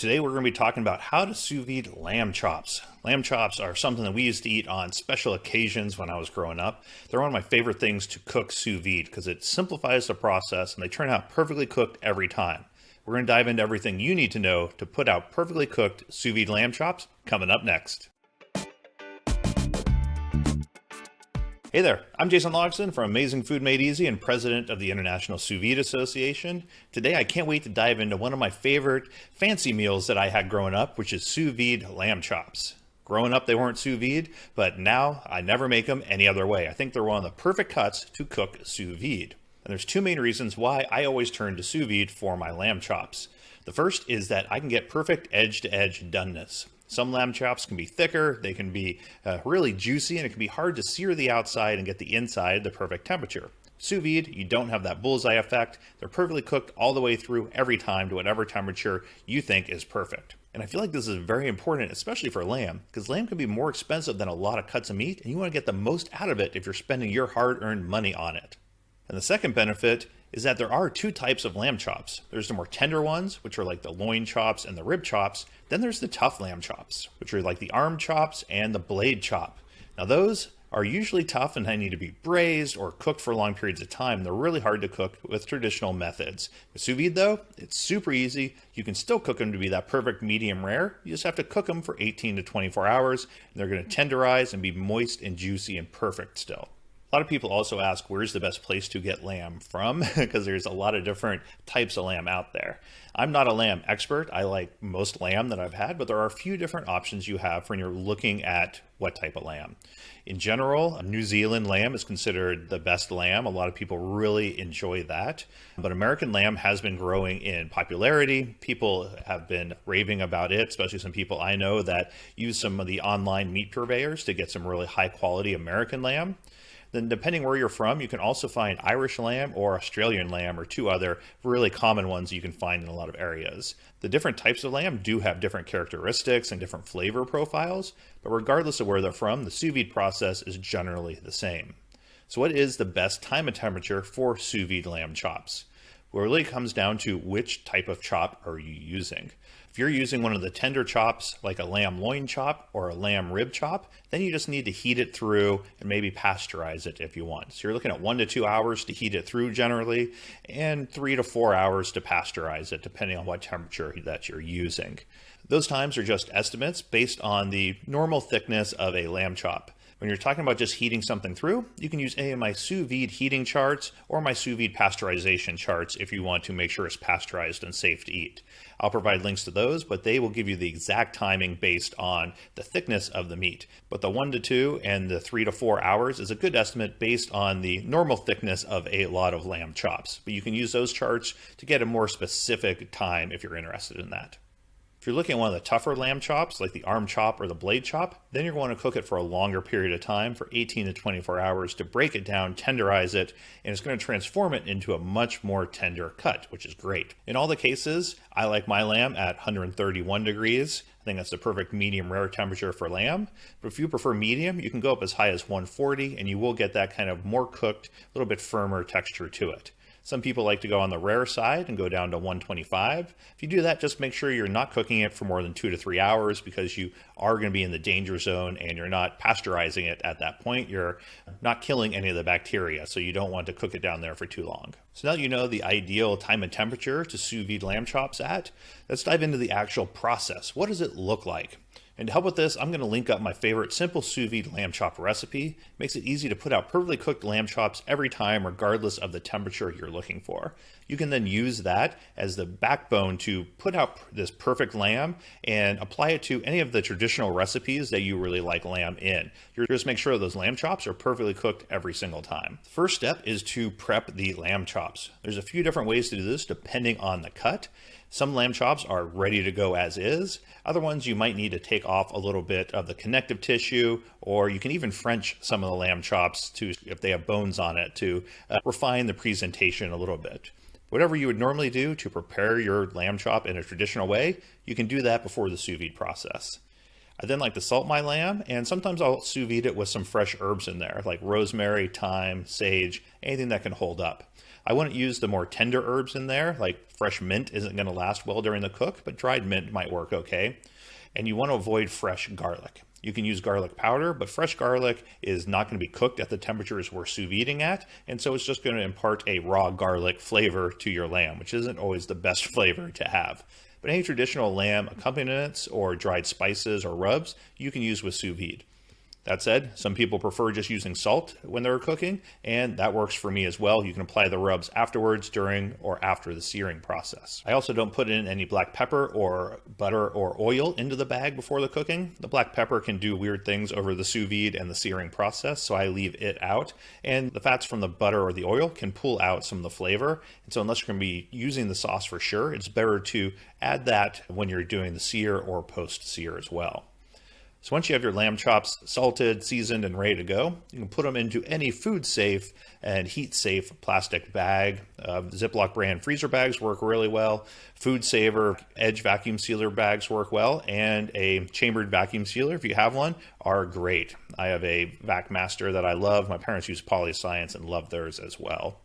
Today we're going to be talking about how to sous vide lamb chops. Lamb chops are something that we used to eat on special occasions when I was growing up. They're one of my favorite things to cook sous vide because it simplifies the process and they turn out perfectly cooked every time. We're going to dive into everything you need to know to put out perfectly cooked sous vide lamb chops coming up next. Hey there, I'm Jason Logston from Amazing Food Made Easy and president of the International Sous Vide Association. Today I can't wait to dive into one of my favorite fancy meals that I had growing up, which is sous vide lamb chops. Growing up they weren't sous vide, but now I never make them any other way. I think they're one of the perfect cuts to cook sous vide. And there's two main reasons why I always turn to sous vide for my lamb chops. The first is that I can get perfect edge-to-edge doneness. Some lamb chops can be thicker, they can be really juicy, and it can be hard to sear the outside and get the inside the perfect temperature. Sous vide, you don't have that bullseye effect. They're perfectly cooked all the way through every time to whatever temperature you think is perfect. And I feel like this is very important, especially for lamb, because lamb can be more expensive than a lot of cuts of meat, and you want to get the most out of it if you're spending your hard-earned money on it. And the second benefit is that there are two types of lamb chops. There's the more tender ones, which are like the loin chops and the rib chops. Then there's the tough lamb chops, which are like the arm chops and the blade chop. Now those are usually tough and they need to be braised or cooked for long periods of time. They're really hard to cook with traditional methods. With sous vide though, it's super easy. You can still cook them to be that perfect medium rare. You just have to cook them for 18 to 24 hours and they're going to tenderize and be moist and juicy and perfect still. A lot of people also ask where's the best place to get lamb from because there's a lot of different types of lamb out there. I'm not a lamb expert. I like most lamb that I've had, but there are a few different options you have when you're looking at what type of lamb. In general, a New Zealand lamb is considered the best lamb. A lot of people really enjoy that. But American lamb has been growing in popularity. People have been raving about it, especially some people I know that use some of the online meat purveyors to get some really high quality American lamb. Then depending where you're from, you can also find Irish lamb or Australian lamb or two other really common ones you can find in a lot of areas. The different types of lamb do have different characteristics and different flavor profiles, but regardless of where they're from, the sous vide process is generally the same. So what is the best time and temperature for sous vide lamb chops? Well, it really comes down to which type of chop are you using. If you're using one of the tender chops, like a lamb loin chop or a lamb rib chop, then you just need to heat it through and maybe pasteurize it if you want. So you're looking at 1 to 2 hours to heat it through generally, and 3 to 4 hours to pasteurize it, depending on what temperature that you're using. Those times are just estimates based on the normal thickness of a lamb chop. When you're talking about just heating something through, you can use any of my sous vide heating charts or my sous vide pasteurization charts if you want to make sure it's pasteurized and safe to eat. I'll provide links to those, but they will give you the exact timing based on the thickness of the meat. But the 1 to 2 and the 3 to 4 hours is a good estimate based on the normal thickness of a lot of lamb chops. But you can use those charts to get a more specific time if you're interested in that. If you're looking at one of the tougher lamb chops, like the arm chop or the blade chop, then you're going to cook it for a longer period of time, for 18 to 24 hours, to break it down, tenderize it, and it's going to transform it into a much more tender cut, which is great. In all the cases, I like my lamb at 131 degrees. I think that's the perfect medium rare temperature for lamb. But if you prefer medium, you can go up as high as 140, and you will get that kind of more cooked, a little bit firmer texture to it. Some people like to go on the rare side and go down to 125. If you do that, just make sure you're not cooking it for more than 2 to 3 hours because you are going to be in the danger zone and you're not pasteurizing it at that point. You're not killing any of the bacteria, so you don't want to cook it down there for too long. So now that you know the ideal time and temperature to sous vide lamb chops at, let's dive into the actual process. What does it look like? And to help with this, I'm going to link up my favorite simple sous vide lamb chop recipe. It makes it easy to put out perfectly cooked lamb chops every time, regardless of the temperature you're looking for. You can then use that as the backbone to put out this perfect lamb and apply it to any of the traditional recipes that you really like lamb in. You just make sure those lamb chops are perfectly cooked every single time. The first step is to prep the lamb chops. There's a few different ways to do this depending on the cut. Some lamb chops are ready to go as is. Other ones you might need to take off a little bit of the connective tissue, or you can even French some of the lamb chops to, if they have bones on it, to refine the presentation a little bit. Whatever you would normally do to prepare your lamb chop in a traditional way, you can do that before the sous vide process. I then like to salt my lamb, and sometimes I'll sous vide it with some fresh herbs in there, like rosemary, thyme, sage, anything that can hold up. I wouldn't use the more tender herbs in there, like fresh mint isn't going to last well during the cook, but dried mint might work okay. And you want to avoid fresh garlic. You can use garlic powder, but fresh garlic is not going to be cooked at the temperatures we're sous videing at, and so it's just going to impart a raw garlic flavor to your lamb, which isn't always the best flavor to have. But any traditional lamb accompaniments or dried spices or rubs, you can use with sous vide. That said, some people prefer just using salt when they're cooking, and that works for me as well. You can apply the rubs afterwards, during, or after the searing process. I also don't put in any black pepper or butter or oil into the bag before the cooking. The black pepper can do weird things over the sous vide and the searing process, so I leave it out. And the fats from the butter or the oil can pull out some of the flavor. And so unless you're going to be using the sauce for sure, it's better to add that when you're doing the sear or post-sear as well. So once you have your lamb chops salted, seasoned, and ready to go, you can put them into any food-safe and heat-safe plastic bag. Ziploc brand freezer bags work really well. Food Saver Edge vacuum sealer bags work well, and a chambered vacuum sealer, if you have one, are great. I have a Vac Master that I love. My parents use Polyscience and love theirs as well.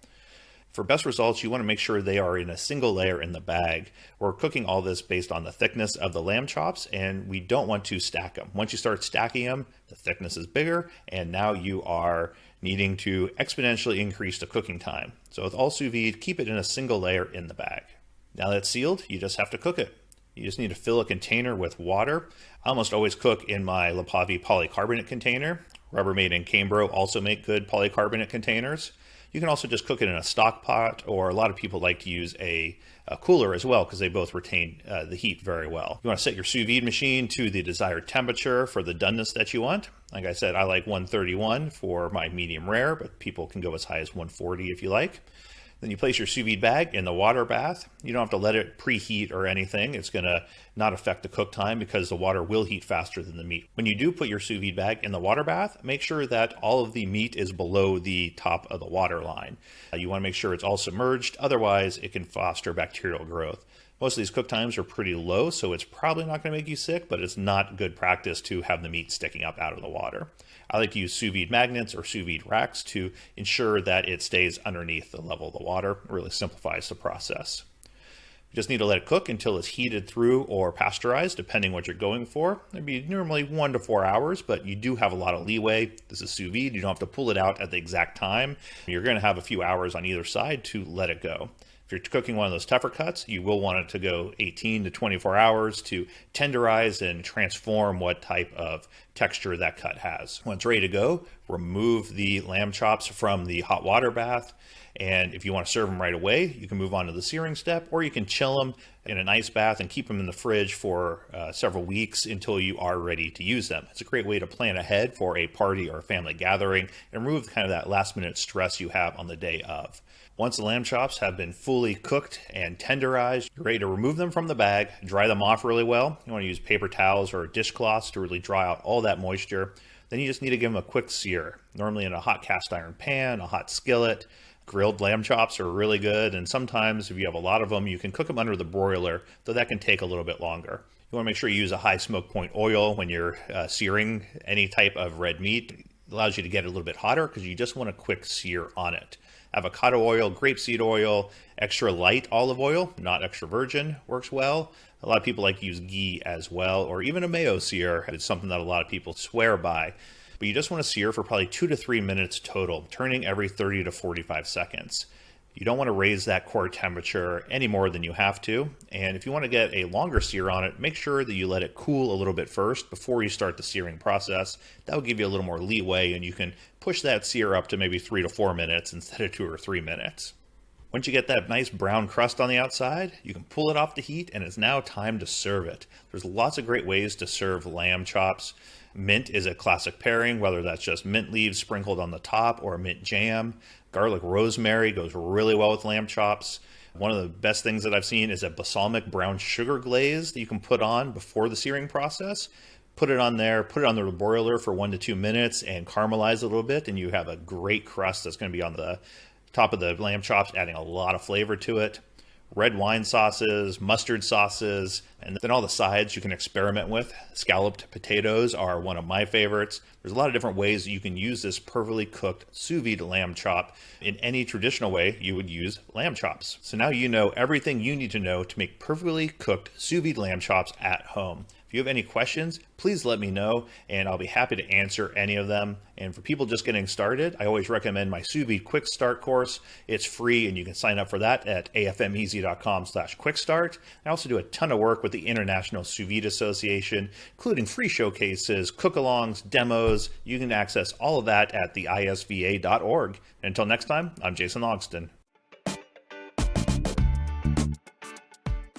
For best results, you want to make sure they are in a single layer in the bag. We're cooking all this based on the thickness of the lamb chops, and we don't want to stack them. Once you start stacking them, the thickness is bigger, and now you are needing to exponentially increase the cooking time. So with all sous vide, keep it in a single layer in the bag. Now that it's sealed, you just have to cook it. You just need to fill a container with water. I almost always cook in my Lapavi polycarbonate container. Rubbermaid and Cambro also make good polycarbonate containers. You can also just cook it in a stock pot, or a lot of people like to use a cooler as well because they both retain the heat very well. You want to set your sous vide machine to the desired temperature for the doneness that you want. Like I said, I like 131 for my medium rare, but people can go as high as 140 if you like. Then you place your sous vide bag in the water bath. You don't have to let it preheat or anything. It's going to not affect the cook time because the water will heat faster than the meat. When you do put your sous vide bag in the water bath, make sure that all of the meat is below the top of the water line. You want to make sure it's all submerged. Otherwise, it can foster bacterial growth. Most of these cook times are pretty low, so it's probably not going to make you sick, but it's not good practice to have the meat sticking up out of the water. I like to use sous vide magnets or sous vide racks to ensure that it stays underneath the level of the water. It really simplifies the process. You just need to let it cook until it's heated through or pasteurized, depending what you're going for. It'd be normally 1 to 4 hours, but you do have a lot of leeway. This is sous vide. You don't have to pull it out at the exact time. You're going to have a few hours on either side to let it go. If you're cooking one of those tougher cuts, you will want it to go 18 to 24 hours to tenderize and transform what type of texture that cut has. When it's ready to go, remove the lamb chops from the hot water bath. And if you want to serve them right away, you can move on to the searing step, or you can chill them in an ice bath and keep them in the fridge for several weeks until you are ready to use them. It's a great way to plan ahead for a party or a family gathering and remove kind of that last minute stress you have on the day of. Once the lamb chops have been fully cooked and tenderized, you're ready to remove them from the bag, dry them off really well. You want to use paper towels or dishcloths to really dry out all that moisture. Then you just need to give them a quick sear, normally in a hot cast iron pan, a hot skillet. Grilled lamb chops are really good, and sometimes if you have a lot of them, you can cook them under the broiler, though that can take a little bit longer. You want to make sure you use a high smoke point oil when you're searing any type of red meat. It allows you to get it a little bit hotter because you just want a quick sear on it. Avocado oil, grapeseed oil, extra light olive oil, not extra virgin, works well. A lot of people like to use ghee as well, or even a mayo sear. It's something that a lot of people swear by. But you just want to sear for probably 2 to 3 minutes total, turning every 30 to 45 seconds. You don't want to raise that core temperature any more than you have to. And if you want to get a longer sear on it, make sure that you let it cool a little bit first before you start the searing process. That will give you a little more leeway, and you can push that sear up to maybe 3 to 4 minutes instead of 2 or 3 minutes. Once you get that nice brown crust on the outside, you can pull it off the heat, and it's now time to serve it. There's lots of great ways to serve lamb chops. Mint is a classic pairing, whether that's just mint leaves sprinkled on the top or mint jam. Garlic rosemary goes really well with lamb chops. One of the best things that I've seen is a balsamic brown sugar glaze that you can put on before the searing process. Put it on there, put it on the broiler for 1 to 2 minutes and caramelize it a little bit, and you have a great crust that's going to be on the top of the lamb chops, adding a lot of flavor to it. Red wine sauces, mustard sauces, And then all the sides you can experiment with. Scalloped potatoes are one of my favorites. There's a lot of different ways that you can use this perfectly cooked sous vide lamb chop in any traditional way you would use lamb chops. So now you know everything you need to know to make perfectly cooked sous vide lamb chops at home. If you have any questions, please let me know and I'll be happy to answer any of them. And for people just getting started, I always recommend my Sous Vide Quick Start course. It's free and you can sign up for that at afmeasy.com/quickstart. I also do a ton of work with the International Sous Vide Association, including free showcases, cook-alongs, demos. You can access all of that at the isva.org. Until next time, I'm Jason Logston.